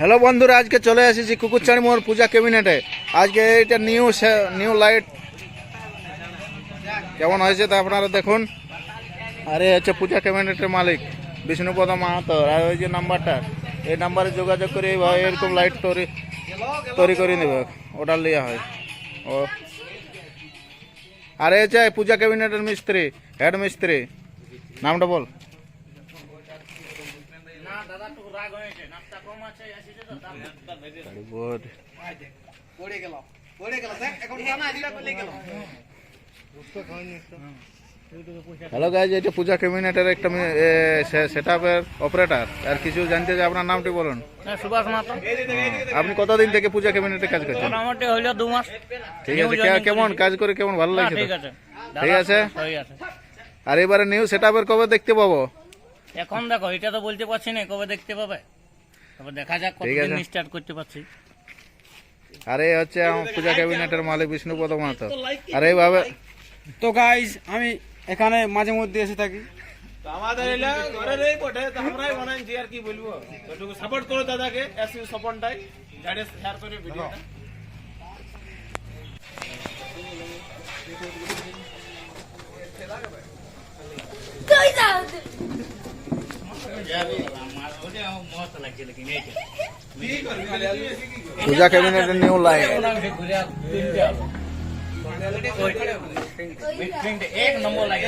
Hello বন্ধুরা, আজকে চলে এসেছি কুকুরচাঁড়ি মোড় পূজা ক্যাবিনেটে। আজকে এটা নিউ লাইট কেমন হয়েছে তা আপনারা দেখুন। আর এই হচ্ছে পূজা ক্যাবিনেটের মালিক বিষ্ণুপদ মাহাতো। আর ওই যে নাম্বারটা, এই নাম্বারে যোগাযোগ করে এইভাবে এরকম লাইট তৈরি করে নেবে, অর্ডার নেওয়া হয়। ও আর এই হচ্ছে পূজা ক্যাবিনেটের মিস্ত্রি, হেড মিস্ত্রি। নামটা বল। হ্যালো গাইজ, এটা পূজা ক্যাবিনেটের একটা সেটআপের অপারেটর। আর কিছু জানতে চাই, আপনার নামটি বলুন। সুভাষ মাহাতো। আপনি কতদিন থেকে পূজা ক্যাবিনেটে কাজ করছেন? মোটামুটি হইল 2 মাস। ঠিক আছে, কেমন কাজ করে কেমন ভালো লাগছে? ঠিক আছে, ঠিক আছে। হয়ে আছে। আর এবারে নিউ সেটআপের কবে দেখতে পাবো? এখন দেখো, এটা তো বলতে পারছি না কবে দেখতে পাবে, তবে দেখা যাক কতদিন স্টার্ট করতে পারছি। আর এই হচ্ছে আমার পূজা ক্যাবিনেটের মালিক বিষ্ণুপদ মাহাতো। আর এইভাবে তো গাইজ, আমি এখানে মাঝে মধ্যে এসে থাকি। আমাদের এলা ঘরের এই পটে তো আমরাই বানাইছি, আর কি বলবো। একটু সাপোর্ট করো দাদাকে, এসইউ সপনটাই যারে শেয়ার করে ভিডিওটা। পূজা ক্যাবিনেটের নিউ লাইট। এক নম্বর লাগে।